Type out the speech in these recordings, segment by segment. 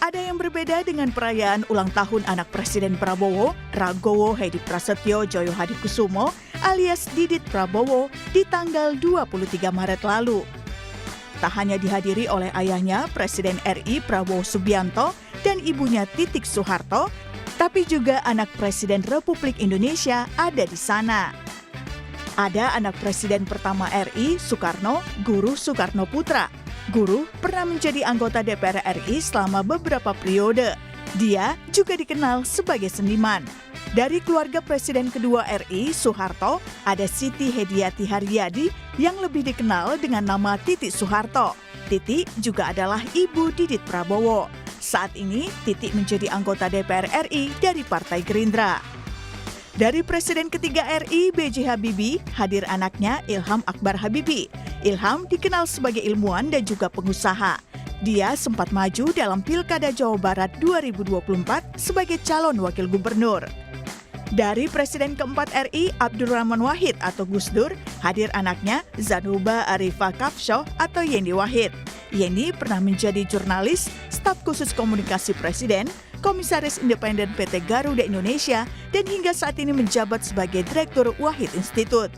Ada yang berbeda dengan perayaan ulang tahun anak Presiden Prabowo, Ragowo Hedi Prasetyo Joyo Hadikusumo alias Didit Prabowo di tanggal 23 Maret lalu. Tak hanya dihadiri oleh ayahnya Presiden RI Prabowo Subianto dan ibunya Titik Soeharto, tapi juga anak Presiden Republik Indonesia ada di sana. Ada anak Presiden pertama RI, Soekarno, Guru Soekarno Putra. Guru pernah menjadi anggota DPR RI selama beberapa periode. Dia juga dikenal sebagai seniman. Dari keluarga Presiden kedua RI, Soeharto, ada Siti Hediati Haryadi yang lebih dikenal dengan nama Titik Soeharto. Titik juga adalah ibu Didit Prabowo. Saat ini, Titik menjadi anggota DPR RI dari Partai Gerindra. Dari Presiden ketiga RI, B.J. Habibie, hadir anaknya Ilham Akbar Habibie. Ilham dikenal sebagai ilmuwan dan juga pengusaha. Dia sempat maju dalam Pilkada Jawa Barat 2024 sebagai calon wakil gubernur. Dari Presiden keempat RI, Abdurrahman Wahid atau Gus Dur, hadir anaknya Zanuba Arifah Kafshoh atau Yeni Wahid. Yeni pernah menjadi jurnalis, staf khusus komunikasi Presiden, Komisaris Independen PT Garuda Indonesia, dan hingga saat ini menjabat sebagai Direktur Wahid Institute.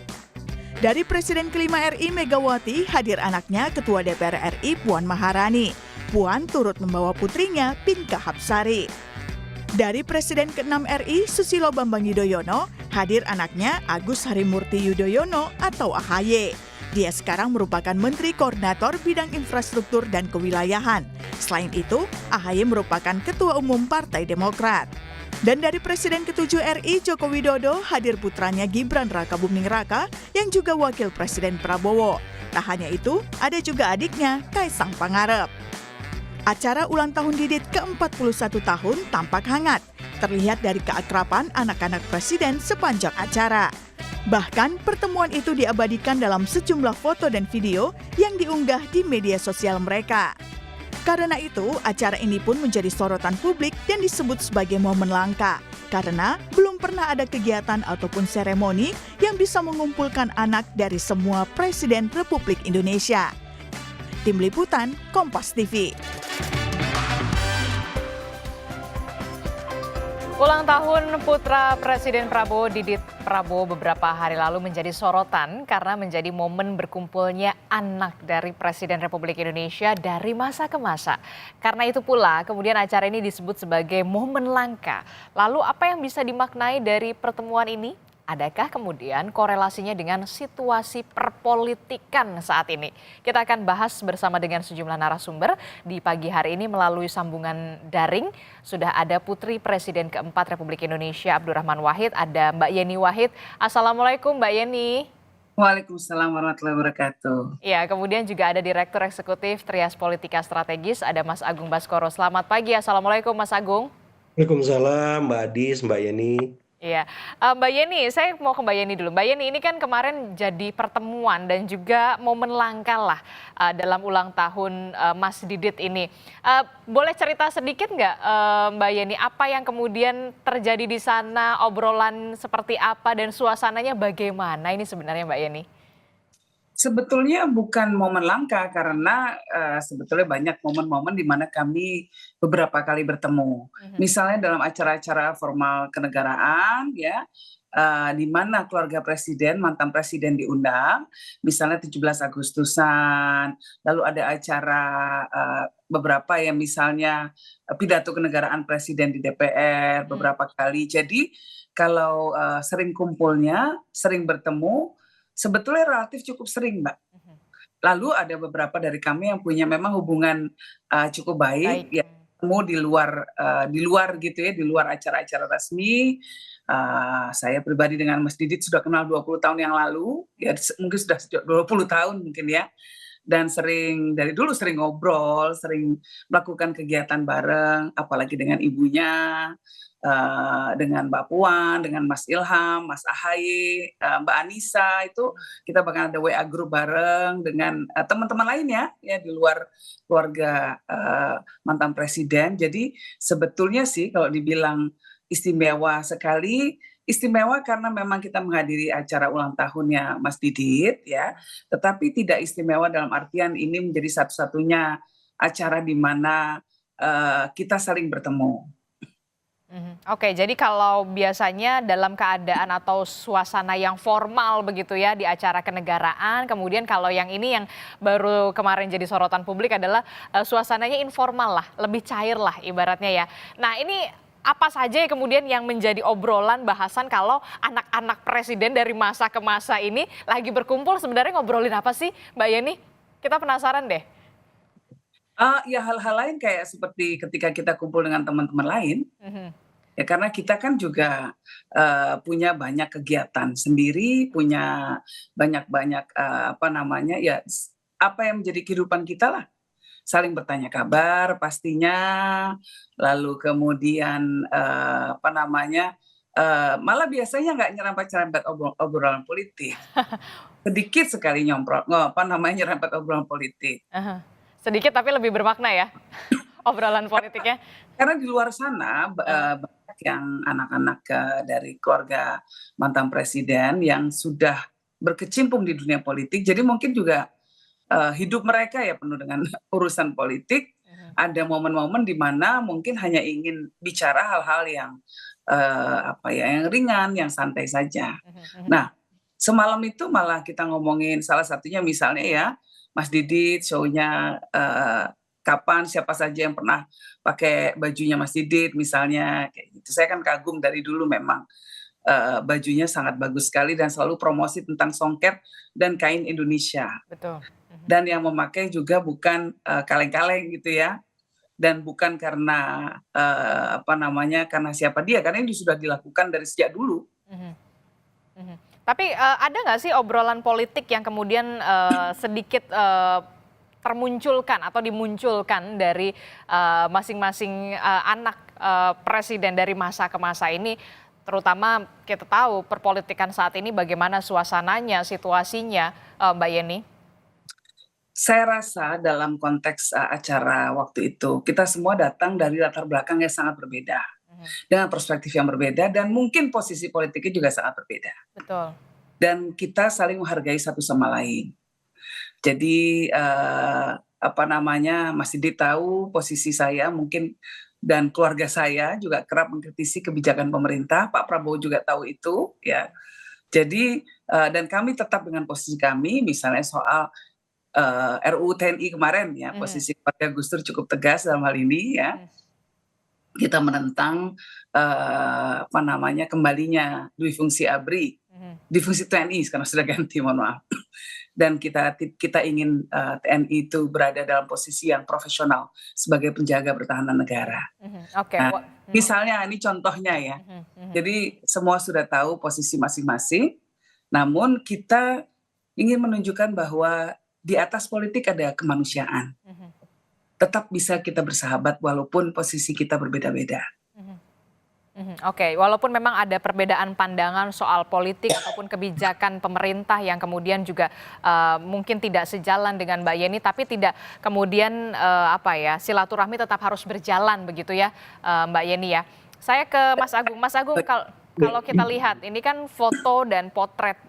Dari Presiden kelima RI Megawati, hadir anaknya Ketua DPR RI Puan Maharani. Puan turut membawa putrinya Pinka Hapsari. Dari Presiden ke-6 RI Susilo Bambang Yudhoyono, hadir anaknya Agus Harimurti Yudhoyono atau AHY. Dia sekarang merupakan Menteri Koordinator Bidang Infrastruktur dan Kewilayahan. Selain itu, AHY merupakan Ketua Umum Partai Demokrat. Dan dari Presiden ke-7 RI Joko Widodo, hadir putranya Gibran Rakabuming Raka yang juga Wakil Presiden Prabowo. Tak hanya itu, ada juga adiknya Kaisang Pangarep. Acara ulang tahun Didit ke-41 tahun tampak hangat, terlihat dari keakraban anak-anak Presiden sepanjang acara. Bahkan pertemuan itu diabadikan dalam sejumlah foto dan video yang diunggah di media sosial mereka. Karena itu, acara ini pun menjadi sorotan publik dan disebut sebagai momen langka. Karena belum pernah ada kegiatan ataupun seremoni yang bisa mengumpulkan anak dari semua Presiden Republik Indonesia. Tim Liputan, Kompas TV. Ulang tahun putra Presiden Prabowo, Didit Prabowo, beberapa hari lalu menjadi sorotan karena menjadi momen berkumpulnya anak dari Presiden Republik Indonesia dari masa ke masa. Karena itu pula kemudian acara ini disebut sebagai momen langka. Lalu apa yang bisa dimaknai dari pertemuan ini? Adakah kemudian korelasinya dengan situasi perpolitikan saat ini? Kita akan bahas bersama dengan sejumlah narasumber di pagi hari ini melalui sambungan daring. Sudah ada Putri Presiden keempat Republik Indonesia Abdurrahman Wahid, ada Mbak Yeni Wahid. Assalamualaikum Mbak Yeni. Waalaikumsalam warahmatullahi wabarakatuh. Ya, kemudian juga ada Direktur Eksekutif Trias Politika Strategis, ada Mas Agung Baskoro. Selamat pagi, Assalamualaikum Mas Agung. Waalaikumsalam Mbak Adis, Mbak Yeni. Iya, Mbak Yeni, saya mau ke Mbak Yeni dulu. Mbak Yeni, ini kan kemarin jadi pertemuan dan juga momen langka lah dalam ulang tahun Mas Didit ini. Boleh cerita sedikit nggak Mbak Yeni, apa yang kemudian terjadi di sana, obrolan seperti apa dan suasananya bagaimana ini sebenarnya Mbak Yeni? Sebetulnya bukan momen langka karena sebetulnya banyak momen-momen di mana kami beberapa kali bertemu. Misalnya dalam acara-acara formal kenegaraan ya, di mana keluarga presiden, mantan presiden diundang, misalnya 17 Agustusan, lalu ada acara beberapa yang misalnya pidato kenegaraan presiden di DPR beberapa kali. Jadi kalau sering kumpulnya, sering bertemu, sebetulnya relatif cukup sering, Mbak. Lalu ada beberapa dari kami yang punya memang hubungan cukup baik, ya ketemu di luar gitu ya, di luar acara-acara resmi. Saya pribadi dengan Mas Didit sudah kenal 20 tahun yang lalu, ya mungkin sudah 20 tahun mungkin ya. Dan dari dulu sering ngobrol, sering melakukan kegiatan bareng, apalagi dengan ibunya, dengan Mbak Puan, dengan Mas Ilham, Mas AHY, Mbak Anissa, itu kita bahkan ada WA group bareng dengan teman-teman lainnya ya di luar keluarga mantan presiden. Jadi sebetulnya sih kalau dibilang istimewa sekali, istimewa karena memang kita menghadiri acara ulang tahunnya Mas Didit ya, tetapi tidak istimewa dalam artian ini menjadi satu-satunya acara di mana kita saling bertemu. Oke, jadi kalau biasanya dalam keadaan atau suasana yang formal begitu ya di acara kenegaraan, kemudian kalau yang ini yang baru kemarin jadi sorotan publik adalah suasananya informal lah, lebih cair lah ibaratnya ya. Nah ini apa saja ya kemudian yang menjadi obrolan bahasan kalau anak-anak presiden dari masa ke masa ini lagi berkumpul sebenarnya ngobrolin apa sih Mbak Yeni? Kita penasaran deh. Ya hal-hal lain kayak seperti ketika kita kumpul dengan teman-teman lain, ya karena kita kan juga punya banyak kegiatan sendiri, punya banyak-banyak ya apa yang menjadi kehidupan kita lah, saling bertanya kabar pastinya, lalu kemudian malah biasanya nggak nyerempet-nyerempet obrolan politik, sedikit sekali nyerempet obrolan politik. Sedikit tapi lebih bermakna ya obrolan politiknya. Karena di luar sana banyak yang anak-anak dari keluarga mantan presiden yang sudah berkecimpung di dunia politik, jadi mungkin juga hidup mereka ya penuh dengan urusan politik. Ada momen-momen di mana mungkin hanya ingin bicara hal-hal yang yang ringan, yang santai saja. Nah, semalam itu malah kita ngomongin salah satunya misalnya ya Mas Didit show-nya kapan, siapa saja yang pernah pakai bajunya Mas Didit misalnya kayak gitu. Saya kan kagum dari dulu memang bajunya sangat bagus sekali dan selalu promosi tentang songket dan kain Indonesia. Betul. Dan yang memakai juga bukan kaleng-kaleng gitu ya. Dan bukan karena karena siapa dia, karena ini sudah dilakukan dari sejak dulu. Tapi ada nggak sih obrolan politik yang kemudian sedikit termunculkan atau dimunculkan dari masing-masing anak presiden dari masa ke masa ini, terutama kita tahu perpolitikan saat ini bagaimana suasananya, situasinya, Mbak Yeni? Saya rasa dalam konteks acara waktu itu, kita semua datang dari latar belakang yang sangat berbeda. Dengan perspektif yang berbeda dan mungkin posisi politiknya juga sangat berbeda. Betul. Dan kita saling menghargai satu sama lain. Jadi Mas Didi tahu posisi saya mungkin dan keluarga saya juga kerap mengkritisi kebijakan pemerintah. Pak Prabowo juga tahu itu ya. Jadi dan kami tetap dengan posisi kami misalnya soal RUU TNI kemarin ya, posisi keluarga Gus Dur cukup tegas dalam hal ini ya. Kita menentang kembalinya dui fungsi ABRI, di fungsi TNI sekarang sudah ganti, mohon maaf. Dan kita ingin TNI itu berada dalam posisi yang profesional sebagai penjaga pertahanan negara. Nah, misalnya ini contohnya ya. Jadi semua sudah tahu posisi masing-masing, namun kita ingin menunjukkan bahwa di atas politik ada kemanusiaan. Tetap bisa kita bersahabat walaupun posisi kita berbeda-beda. Oke, walaupun memang ada perbedaan pandangan soal politik ataupun kebijakan pemerintah yang kemudian juga mungkin tidak sejalan dengan Mbak Yeni, tapi tidak kemudian silaturahmi tetap harus berjalan begitu ya, Mbak Yeni ya. Saya ke Mas Agung. Mas Agung, kalau kita lihat ini kan foto dan potret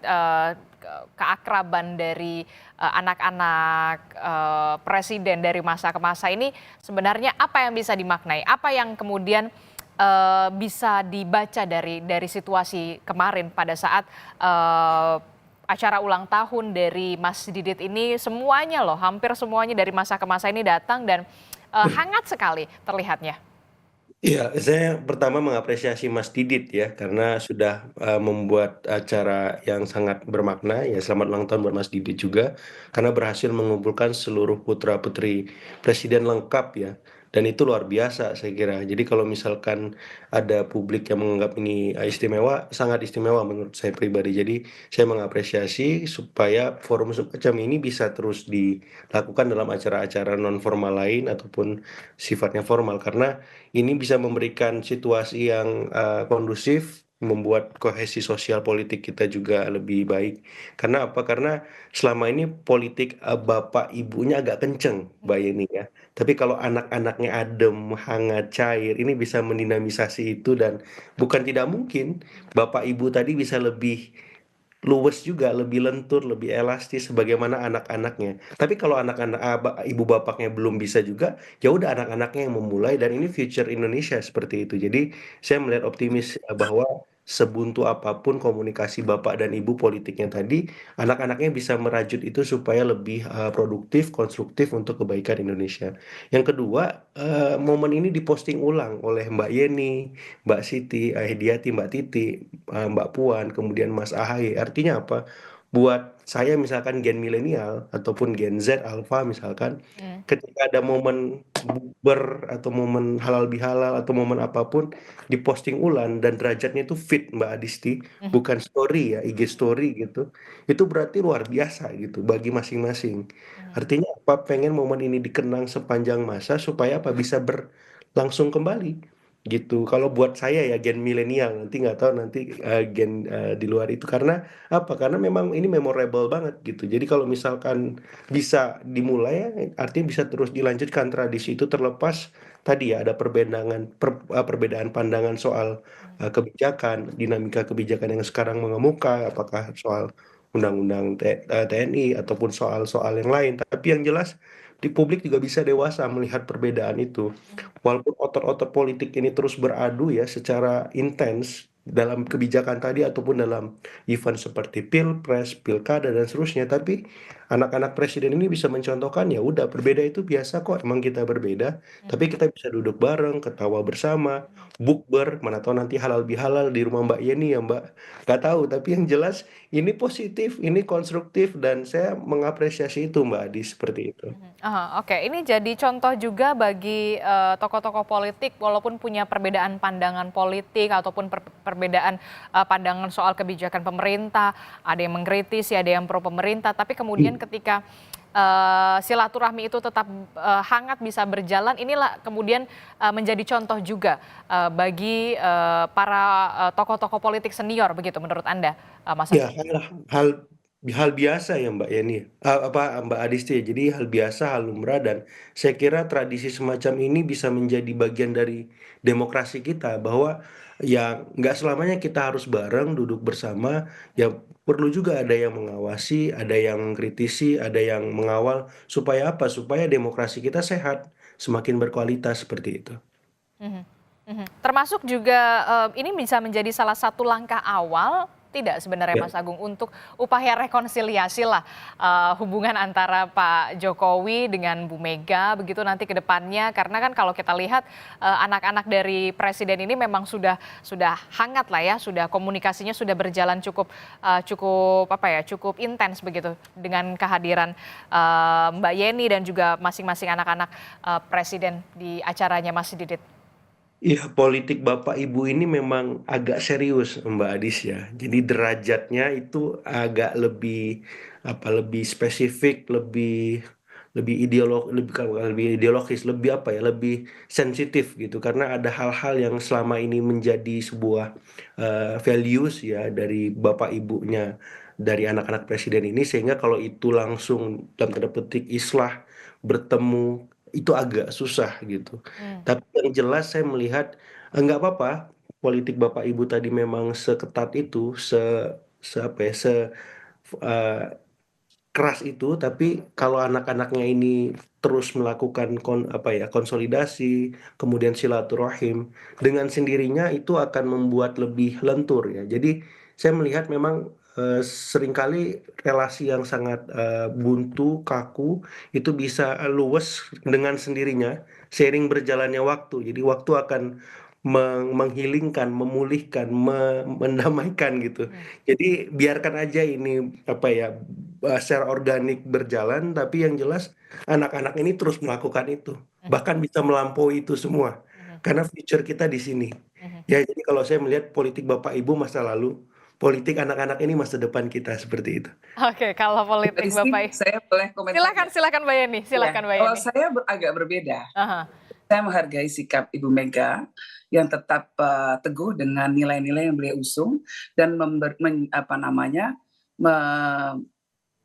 keakraban dari anak-anak presiden dari masa ke masa ini sebenarnya apa yang bisa dimaknai? Apa yang kemudian bisa dibaca dari situasi kemarin pada saat acara ulang tahun dari Mas Didit ini, semuanya loh, hampir semuanya dari masa ke masa ini datang dan hangat sekali terlihatnya. Iya, saya pertama mengapresiasi Mas Didit ya, karena sudah membuat acara yang sangat bermakna. Ya, selamat ulang tahun buat Mas Didit juga, karena berhasil mengumpulkan seluruh putra-putri presiden lengkap ya. Dan itu luar biasa saya kira. Jadi kalau misalkan ada publik yang menganggap ini istimewa, sangat istimewa menurut saya pribadi. Jadi saya mengapresiasi supaya forum semacam ini bisa terus dilakukan dalam acara-acara non formal lain ataupun sifatnya formal, karena ini bisa memberikan situasi yang kondusif, membuat kohesi sosial politik kita juga lebih baik. Karena apa? Karena selama ini politik bapak ibunya agak kenceng, Mbak Yeni ya. Tapi kalau anak-anaknya adem, hangat, cair, ini bisa mendinamisasi itu, dan bukan tidak mungkin bapak ibu tadi bisa lebih luwes juga, lebih lentur, lebih elastis sebagaimana anak-anaknya. Tapi kalau anak-anak ibu bapaknya belum bisa juga, ya udah anak-anaknya yang memulai dan ini future Indonesia seperti itu. Jadi saya melihat optimis bahwa sebuntu apapun komunikasi bapak dan ibu politiknya tadi, anak-anaknya bisa merajut itu supaya lebih produktif, konstruktif untuk kebaikan Indonesia. Yang kedua, momen ini diposting ulang oleh Mbak Yeni, Mbak Siti, Hidiati, Mbak Titi, Mbak Puan, kemudian Mas Ahaye. Artinya apa? Buat saya misalkan gen milenial ataupun gen Z, Alpha misalkan, Hmm. ketika ada momen bukber atau momen halal bihalal atau momen apapun diposting ulang dan derajatnya itu fit Mbak Adisti, Mhm. bukan story ya, IG story gitu. Itu berarti luar biasa gitu bagi masing-masing. Mhm. Artinya apa? Pengen momen ini dikenang sepanjang masa supaya apa bisa berlangsung kembali gitu. Kalau buat saya ya gen milenial, nanti nggak tahu nanti gen di luar itu karena apa? Karena memang ini memorable banget gitu. Jadi kalau misalkan bisa dimulai ya, artinya bisa terus dilanjutkan tradisi itu terlepas tadi ya ada perbedaan pandangan soal kebijakan, dinamika kebijakan yang sekarang mengemuka, apakah soal undang-undang TNI ataupun soal-soal yang lain. Tapi yang jelas di publik juga bisa dewasa melihat perbedaan itu. Walaupun otot-otot politik ini terus beradu ya secara intens dalam kebijakan tadi ataupun dalam event seperti pilpres, pilkada dan seterusnya, tapi anak-anak presiden ini bisa mencontohkan ya udah berbeda itu biasa kok, emang kita berbeda, tapi kita bisa duduk bareng, ketawa bersama, bukber, mana tahu nanti halal bihalal di rumah Mbak Yeni ya Mbak, nggak tahu, tapi yang jelas ini positif, ini konstruktif dan saya mengapresiasi itu Mbak Adi seperti itu. Oke, ini jadi contoh juga bagi tokoh-tokoh politik walaupun punya perbedaan pandangan politik ataupun perbedaan pandangan soal kebijakan pemerintah, ada yang mengkritisi, ada yang pro pemerintah, tapi kemudian ketika silaturahmi itu tetap hangat bisa berjalan, inilah kemudian menjadi contoh juga bagi para tokoh-tokoh politik senior begitu menurut Anda, Mas Ya, Agung? hal hal biasa ya Mbak Yeni, Mbak Adisti. Jadi hal biasa, hal lumrah dan saya kira tradisi semacam ini bisa menjadi bagian dari demokrasi kita bahwa ya nggak selamanya kita harus bareng duduk bersama, ya perlu juga ada yang mengawasi, ada yang mengkritisi, ada yang mengawal supaya apa? Supaya demokrasi kita sehat, semakin berkualitas seperti itu. Mhm, mhm. Termasuk juga, ini bisa menjadi salah satu langkah awal tidak sebenarnya Ya. Mas Agung untuk upaya rekonsiliasi lah, hubungan antara Pak Jokowi dengan Bu Mega begitu nanti ke depannya karena kan kalau kita lihat, anak-anak dari presiden ini memang sudah hangat lah ya, sudah komunikasinya sudah berjalan cukup, cukup apa ya, cukup intens begitu dengan kehadiran, Mbak Yeni dan juga masing-masing anak-anak, presiden di acaranya Mas Didit. Iya, politik Bapak Ibu ini memang agak serius, Mbak Adis ya. Jadi derajatnya itu agak lebih apa lebih spesifik, lebih lebih lebih ideologis, lebih apa ya, lebih sensitif gitu karena ada hal-hal yang selama ini menjadi sebuah values ya dari Bapak Ibunya dari anak-anak presiden ini sehingga kalau itu langsung dalam tanda petik islah bertemu itu agak susah gitu. Mmm. Tapi yang jelas saya melihat nggak apa-apa politik Bapak Ibu tadi memang seketat itu, se apa ya, eh, keras itu, tapi kalau anak-anaknya ini terus melakukan apa ya konsolidasi, kemudian silaturahim dengan sendirinya itu akan membuat lebih lentur ya. Jadi saya melihat memang seringkali relasi yang sangat buntu, kaku itu bisa luwes dengan sendirinya seiring berjalannya waktu. Jadi waktu akan menghilingkan, memulihkan, mendamaikan gitu. Mhm. Jadi biarkan aja ini apa ya secara organik berjalan, tapi yang jelas anak-anak ini terus melakukan itu, Mhm. bahkan bisa melampaui itu semua, Mhm. karena future kita di sini. Mhm. Ya, jadi kalau saya melihat politik Bapak Ibu masa lalu, politik anak-anak ini masa depan kita seperti itu. Oke, kalau Mbak politik Rizky, Bapak saya boleh komentar silakan nggak? silakan Mbak Yeni Ya, silakan Mbak kalau Yeni. saya agak berbeda. Aha. Saya menghargai sikap Ibu Mega yang tetap teguh dengan nilai-nilai yang beliau usung dan apa namanya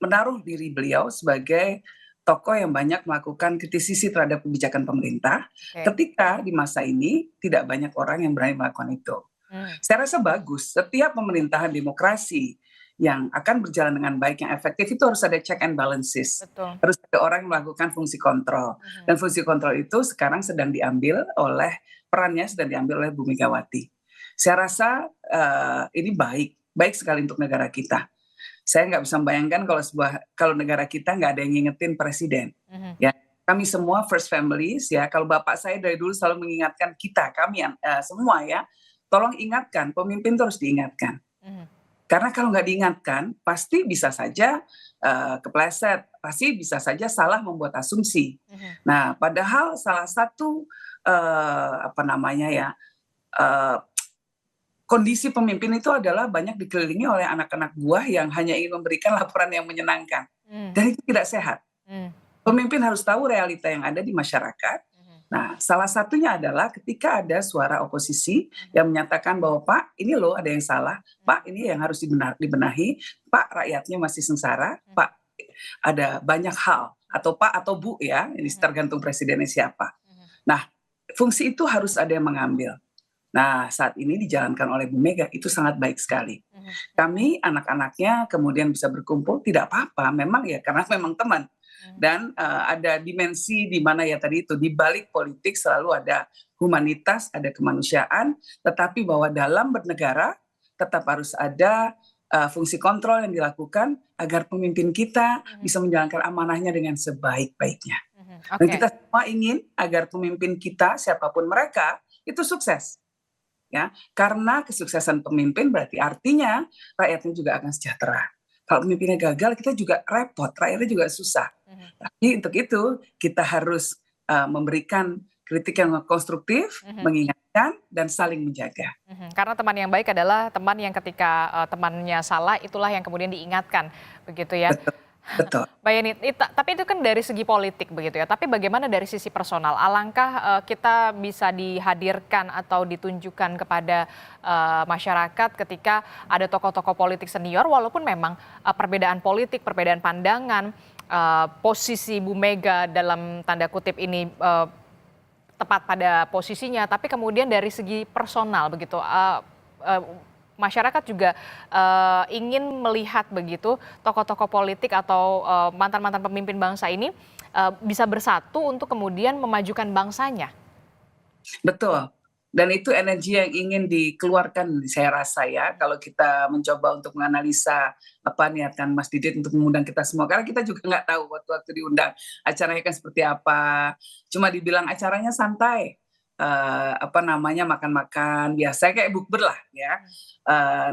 menaruh diri beliau sebagai tokoh yang banyak melakukan kritisisi terhadap kebijakan pemerintah Oke. ketika di masa ini tidak banyak orang yang berani melakukan itu. Mmm. Saya rasa bagus setiap pemerintahan demokrasi yang akan berjalan dengan baik, yang efektif, itu harus ada check and balances. Betul. Harus ada orang yang melakukan fungsi kontrol. Dan fungsi kontrol itu sekarang sedang diambil oleh, perannya sedang diambil oleh Bu Megawati. Saya rasa ini baik sekali untuk negara kita. Saya nggak bisa membayangkan kalau negara kita nggak ada yang ngingetin presiden. Ya, kami semua first families ya. Kalau bapak saya dari dulu selalu mengingatkan kita, kami semua ya, tolong ingatkan, pemimpin itu harus diingatkan. Karena kalau nggak diingatkan, pasti bisa saja kepleset, pasti bisa saja salah membuat asumsi. Nah, padahal salah satu kondisi pemimpin itu adalah banyak dikelilingi oleh anak-anak buah yang hanya ingin memberikan laporan yang menyenangkan. Dan itu tidak sehat. Pemimpin harus tahu realita yang ada di masyarakat. Nah, salah satunya adalah ketika ada suara oposisi yang menyatakan bahwa Pak, ini loh ada yang salah, Pak ini yang harus dibenahi, Pak rakyatnya masih sengsara, Pak ada banyak hal, atau Pak atau Bu ya, ini tergantung presidennya siapa. Nah, fungsi itu harus ada yang mengambil. Nah, saat ini dijalankan oleh Bu Mega, itu sangat baik sekali. Kami anak-anaknya kemudian bisa berkumpul, tidak apa-apa, memang ya karena memang teman. Dan ada dimensi di mana ya tadi itu, di balik politik selalu ada humanitas, ada kemanusiaan, tetapi bahwa dalam bernegara tetap harus ada fungsi kontrol yang dilakukan agar pemimpin kita bisa menjalankan amanahnya dengan sebaik-baiknya. Dan kita semua ingin agar pemimpin kita, siapapun mereka, itu sukses. Ya, karena kesuksesan pemimpin berarti artinya rakyatnya juga akan sejahtera. Kalau pemimpinnya gagal, kita juga repot, rakyatnya juga susah. Tapi untuk itu kita harus memberikan kritik yang konstruktif, mengingatkan dan saling menjaga. Karena teman yang baik adalah teman yang ketika temannya salah, itulah yang kemudian diingatkan, begitu ya. Betul. Mbak Yeni, tapi itu kan dari segi politik begitu ya. Tapi bagaimana dari sisi personal? Alangkah kita bisa dihadirkan atau ditunjukkan kepada masyarakat ketika ada tokoh-tokoh politik senior, walaupun memang perbedaan politik, perbedaan pandangan, posisi Bu Mega dalam tanda kutip ini tepat pada posisinya, tapi kemudian dari segi personal begitu. Masyarakat juga ingin melihat begitu tokoh-tokoh politik atau mantan-mantan pemimpin bangsa ini bisa bersatu untuk kemudian memajukan bangsanya. Betul. Dan itu energi yang ingin dikeluarkan, saya rasa ya, kalau kita mencoba untuk menganalisa apa niatan Mas Didit untuk mengundang kita semua. Karena kita juga nggak tahu waktu-waktu diundang acaranya kan seperti apa. Cuma dibilang acaranya santai. Makan-makan biasa kayak bukber lah ya.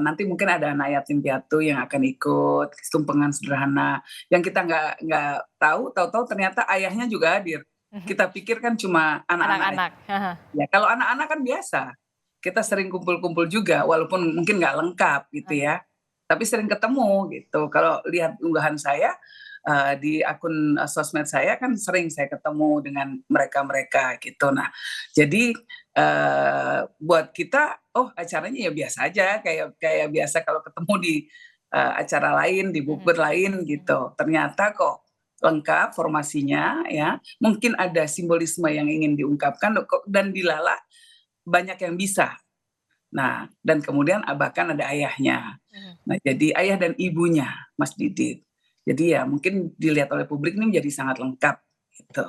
Nanti mungkin ada anak yatim piatu yang akan ikut, tumpengan sederhana yang kita nggak tahu ternyata ayahnya juga hadir. Kita pikir kan cuma anak-anak. Ya kalau anak-anak kan biasa, kita sering kumpul-kumpul juga walaupun mungkin nggak lengkap gitu ya, tapi sering ketemu gitu. Kalau lihat unggahan saya di akun sosmed saya kan sering saya ketemu dengan mereka gitu. Nah, jadi buat kita, acaranya ya biasa aja, kayak biasa kalau ketemu di acara lain, di bukber lain gitu. Ternyata kok lengkap formasinya ya. Mungkin ada simbolisme yang ingin diungkapkan dan dilala banyak yang bisa. Nah, dan kemudian bahkan ada ayahnya. Nah, jadi ayah dan ibunya Mas Didit. Jadi ya mungkin dilihat oleh publik ini menjadi sangat lengkap gitu.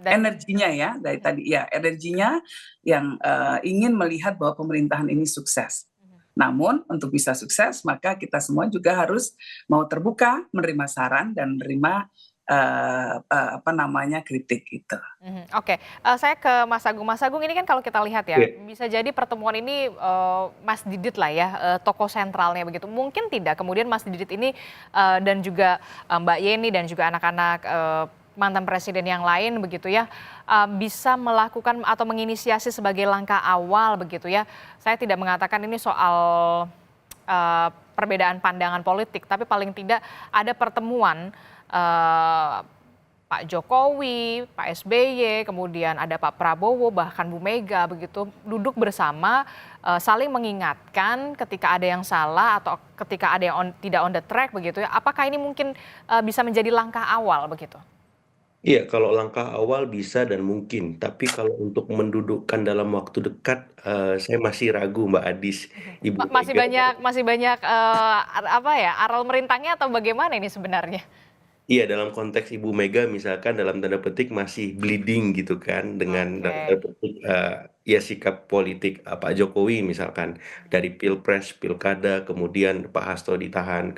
Energinya ya dari tadi ya, energinya yang ingin melihat bahwa pemerintahan ini sukses. Namun untuk bisa sukses maka kita semua juga harus mau terbuka, menerima saran dan menerima kritik gitu. Oke, saya ke Mas Agung. Mas Agung, ini kan kalau kita lihat ya, bisa jadi pertemuan ini Mas Didit lah ya, tokoh sentralnya begitu. Mungkin tidak kemudian Mas Didit ini dan juga Mbak Yeni dan juga anak-anak mantan presiden yang lain begitu ya, bisa melakukan atau menginisiasi sebagai langkah awal begitu ya. Saya tidak mengatakan ini soal perbedaan pandangan politik, tapi paling tidak ada pertemuan Pak Jokowi, Pak SBY, kemudian ada Pak Prabowo, bahkan Bu Mega begitu, duduk bersama saling mengingatkan ketika ada yang salah atau ketika ada yang tidak on the track begitu ya. Apakah ini mungkin bisa menjadi langkah awal begitu? Iya, kalau langkah awal bisa dan mungkin, tapi kalau untuk mendudukkan dalam waktu dekat, saya masih ragu Mbak Adis, Ibu Masih Mega. banyak apa ya, aral merintangnya atau bagaimana ini sebenarnya? Iya, dalam konteks Ibu Mega misalkan dalam tanda petik masih bleeding gitu kan dengan dalam tanda Oke. petik ya sikap politik Pak Jokowi misalkan dari Pilpres, Pilkada, kemudian Pak Hasto ditahan,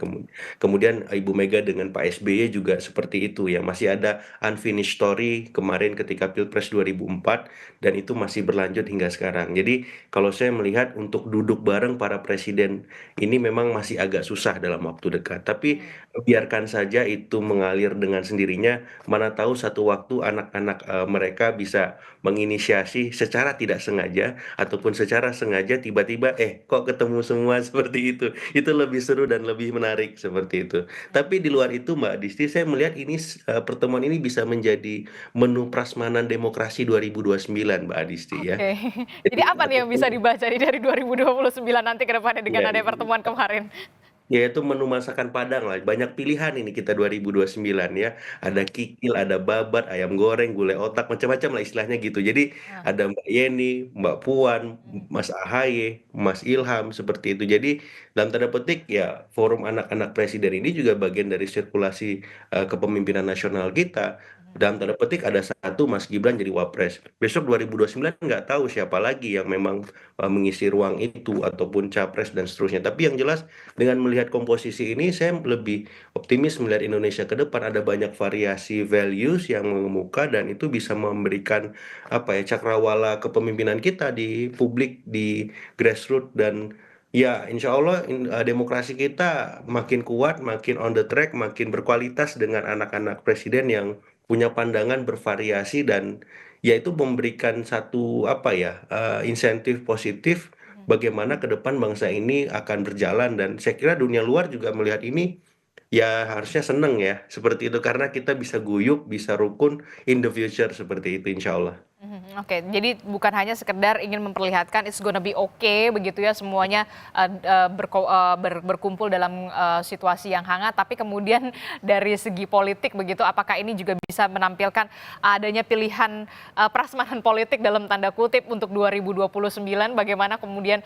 kemudian Ibu Mega dengan Pak SBY juga seperti itu ya masih ada unfinished story kemarin ketika Pilpres 2004 dan itu masih berlanjut hingga sekarang. Jadi kalau saya melihat untuk duduk bareng para presiden ini memang masih agak susah dalam waktu dekat. Tapi biarkan saja itu mengalir dengan sendirinya, mana tahu satu waktu anak-anak mereka bisa menginisiasi secara tidak sengaja ataupun secara sengaja tiba-tiba kok ketemu semua seperti itu. Itu lebih seru dan lebih menarik seperti itu. Tapi di luar itu Mbak Disti, saya melihat ini pertemuan ini bisa menjadi menu prasmanan demokrasi 2029 Mbak Disti ya. Oke. Jadi Jadi apa nih yang bisa dibaca nih dari 2029 nanti ke depannya dengan ya, ada pertemuan kemarin? yaitu menu masakan Padang lah. Banyak pilihan ini kita 2029 ya. Ada kikil, ada babat, ayam goreng, gulai otak, macam-macam lah istilahnya gitu. Jadi Nah, ada Mbak Yeni, Mbak Puan, Mas Ahaye, Mas Ilham seperti itu. Jadi dalam tanda petik ya forum anak-anak presiden ini juga bagian dari sirkulasi kepemimpinan nasional kita. Dalam tanda petik ada satu Mas Gibran jadi wapres. Besok 2029 nggak tahu siapa lagi yang memang mengisi ruang itu ataupun capres dan seterusnya. Tapi yang jelas dengan melihat komposisi ini, saya lebih optimis melihat Indonesia ke depan ada banyak variasi values yang mengemuka dan itu bisa memberikan apa ya cakrawala kepemimpinan kita di publik, di grassroots dan ya insya Allah demokrasi kita makin kuat, makin on the track, makin berkualitas dengan anak-anak presiden yang punya pandangan bervariasi dan yaitu memberikan satu apa ya insentif positif bagaimana ke depan bangsa ini akan berjalan dan saya kira dunia luar juga melihat ini ya harusnya seneng ya seperti itu karena kita bisa guyup, bisa rukun in the future seperti itu insya Allah. Oke, jadi bukan hanya sekedar ingin memperlihatkan it's gonna be okay begitu ya semuanya berkumpul dalam situasi yang hangat, tapi kemudian dari segi politik begitu, apakah ini juga bisa menampilkan adanya pilihan prasmanan politik dalam tanda kutip untuk 2029? Bagaimana kemudian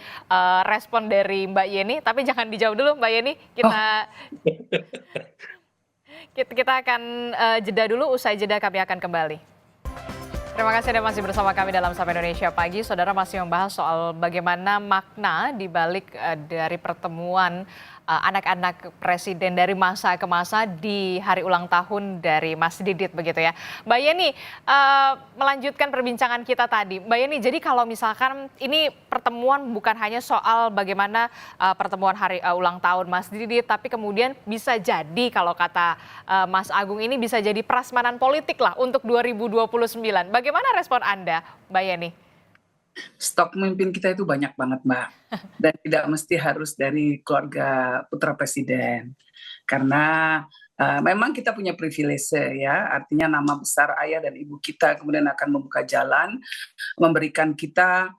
respon dari Mbak Yeni? Tapi jangan dijawab dulu Mbak Yeni, Oh, kita akan jeda dulu, usai jeda kami akan kembali. Terima kasih Anda masih bersama kami dalam Sapa Indonesia Pagi. Saudara masih membahas soal bagaimana makna di balik dari pertemuan anak-anak presiden dari masa ke masa di hari ulang tahun dari Mas Didit begitu ya. Mbak Yeni, melanjutkan perbincangan kita tadi. Mbak Yeni, jadi kalau misalkan ini pertemuan bukan hanya soal bagaimana pertemuan hari ulang tahun Mas Didit, tapi kemudian bisa jadi kalau kata Mas Agung ini bisa jadi prasmanan politik lah untuk 2029. Bagaimana respon Anda, Mbak Yeni? stok pemimpin kita itu banyak banget, Mbak. Dan tidak mesti harus dari keluarga putra presiden. Karena memang kita punya privilege ya, artinya nama besar ayah dan ibu kita kemudian akan membuka jalan, memberikan kita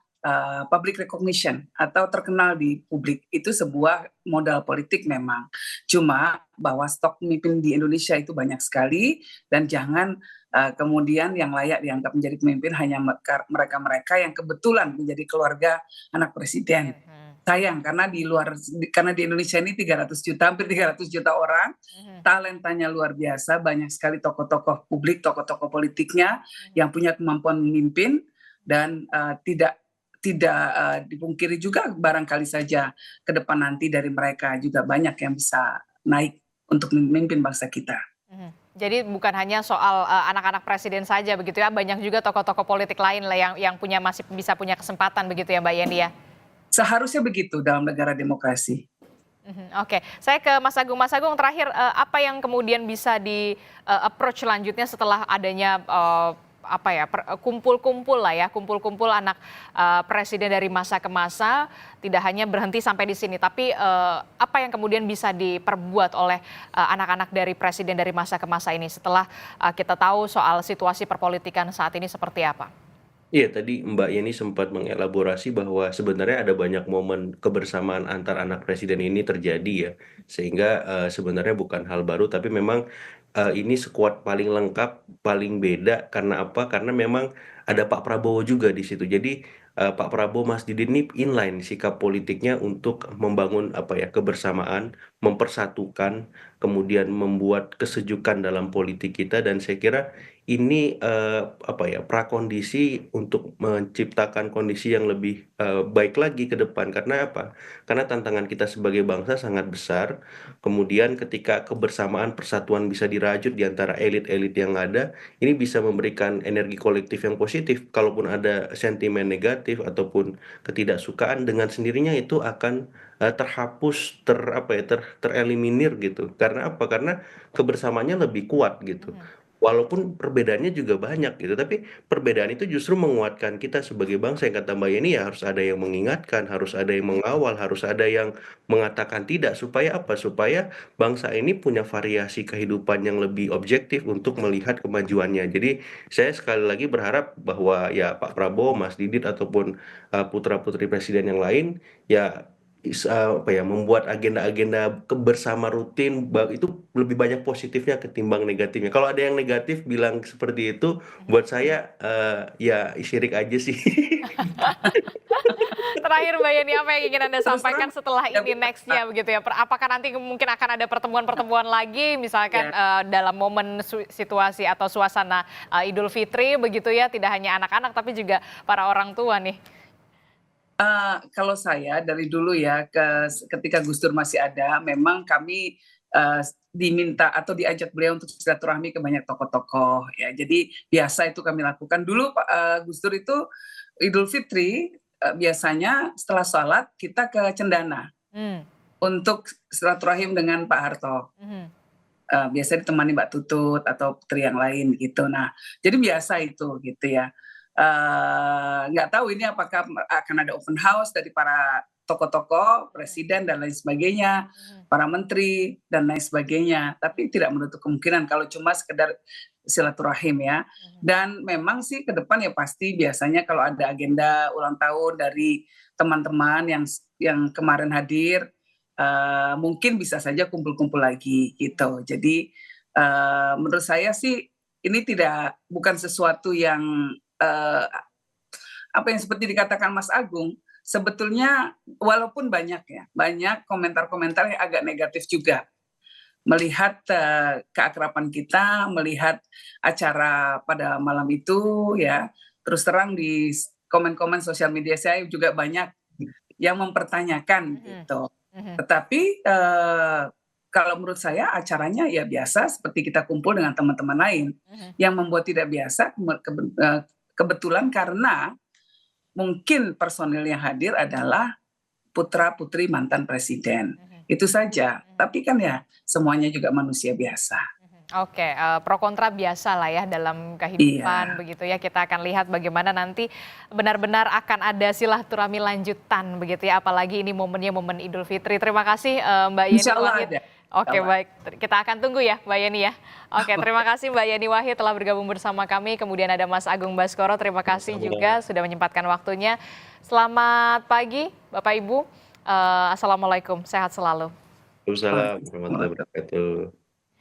public recognition atau terkenal di publik. Itu sebuah modal politik memang. Cuma bahwa stok pemimpin di Indonesia itu banyak sekali dan jangan kemudian yang layak dianggap menjadi pemimpin hanya mereka-mereka yang kebetulan menjadi keluarga anak presiden. Sayang karena karena di Indonesia ini 300 juta, hampir 300 juta orang, talentanya luar biasa, banyak sekali tokoh-tokoh publik, tokoh-tokoh politiknya yang punya kemampuan memimpin dan tidak dipungkiri juga barangkali saja ke depan nanti dari mereka juga banyak yang bisa naik untuk memimpin bangsa kita. Jadi bukan hanya soal anak-anak presiden saja begitu ya, banyak juga tokoh-tokoh politik lain lah yang masih bisa punya kesempatan begitu ya Mbak Yeni ya? Seharusnya begitu dalam negara demokrasi. Oke, saya ke Mas Agung. Mas Agung, terakhir apa yang kemudian bisa di approach selanjutnya setelah adanya kumpul-kumpul lah ya, kumpul-kumpul anak presiden dari masa ke masa, tidak hanya berhenti sampai di sini, tapi apa yang kemudian bisa diperbuat oleh anak-anak dari presiden dari masa ke masa ini setelah kita tahu soal situasi perpolitikan saat ini seperti apa? Iya, tadi Mbak Yeni sempat mengelaborasi bahwa sebenarnya ada banyak momen kebersamaan antar anak presiden ini terjadi ya, sehingga sebenarnya bukan hal baru, tapi memang ini skuad paling lengkap, paling beda karena apa? Karena memang ada Pak Prabowo juga di situ. Jadi Pak Prabowo, Mas Didi ini inline sikap politiknya untuk membangun apa ya kebersamaan, mempersatukan, kemudian membuat kesejukan dalam politik kita dan saya kira ini apa ya prakondisi untuk menciptakan kondisi yang lebih baik lagi ke depan karena apa? Karena tantangan kita sebagai bangsa sangat besar. Kemudian ketika kebersamaan persatuan bisa dirajut di antara elit-elit yang ada, ini bisa memberikan energi kolektif yang positif. Kalaupun ada sentimen negatif ataupun ketidaksukaan dengan sendirinya itu akan terhapus, tereliminir gitu. Karena apa? Karena kebersamaannya lebih kuat gitu. Mhm. Walaupun perbedaannya juga banyak gitu, tapi perbedaan itu justru menguatkan kita sebagai bangsa yang kata Mbak Yeni ya harus ada yang mengingatkan, harus ada yang mengawal, harus ada yang mengatakan tidak supaya apa? Supaya bangsa ini punya variasi kehidupan yang lebih objektif untuk melihat kemajuannya. Jadi saya sekali lagi berharap bahwa ya Pak Prabowo, Mas Didit ataupun putra-putri presiden yang lain ya apa ya membuat agenda-agenda bersama rutin itu lebih banyak positifnya ketimbang negatifnya. Kalau ada yang negatif bilang seperti itu, Mhm. buat saya ya syirik aja sih. Terakhir Mbak Yeni, apa yang ingin Anda Terus terang sampaikan setelah ya, ini next-nya begitu ya? Apakah nanti mungkin akan ada pertemuan-pertemuan lagi misalkan ya. dalam momen situasi atau suasana Idul Fitri begitu ya, tidak hanya anak-anak tapi juga para orang tua nih? Kalau saya dari dulu ya ketika Gus Dur masih ada, memang kami diminta atau diajak beliau untuk silaturahmi ke banyak tokoh-tokoh ya. Jadi biasa itu kami lakukan. Dulu Gus Dur itu Idul Fitri biasanya setelah sholat kita ke Cendana Hmm. untuk silaturahim dengan Pak Harto. Mhm. Biasanya ditemani Mbak Tutut atau putri yang lain gitu. Nah, jadi biasa itu gitu ya. Nggak tahu ini apakah akan ada open house dari para tokoh-tokoh, presiden dan lain sebagainya, Mhm. para menteri dan lain sebagainya. Tapi tidak menutup kemungkinan kalau cuma sekedar silaturahim ya. Mhm. Dan memang sih ke depan ya pasti biasanya kalau ada agenda ulang tahun dari teman-teman yang kemarin hadir, mungkin bisa saja kumpul-kumpul lagi gitu. Jadi menurut saya sih ini bukan sesuatu yang apa yang seperti dikatakan Mas Agung, sebetulnya walaupun banyak ya, banyak komentar-komentar yang agak negatif juga. Melihat keakraban kita, melihat acara pada malam itu ya, terus terang di komen-komen sosial media saya juga banyak yang mempertanyakan Mhm. gitu. Mhm. Tetapi kalau menurut saya acaranya ya biasa seperti kita kumpul dengan teman-teman lain. Mhm. Yang membuat tidak biasa kebetulan karena mungkin personil yang hadir adalah putra-putri mantan presiden. Mhm. Itu saja. Mhm. Tapi kan ya semuanya juga manusia biasa. Mhm. Oke, pro kontra biasa lah ya dalam kehidupan Iya, begitu ya. Kita akan lihat bagaimana nanti benar-benar akan ada silaturahmi lanjutan begitu ya. Apalagi ini momennya momen Idul Fitri. Terima kasih Mbak Yeni insya Allah Wahid. ada. Insya Oke Allah. baik, kita akan tunggu ya Mbak Yeni ya. Oke, terima kasih Mbak Yeni Wahid telah bergabung bersama kami. Kemudian ada Mas Agung Baskoro, terima kasih juga sudah menyempatkan waktunya. Selamat pagi Bapak Ibu. Assalamualaikum, sehat selalu. Waalaikumsalam warahmatullahi Waalaikumsalam. wabarakatuh.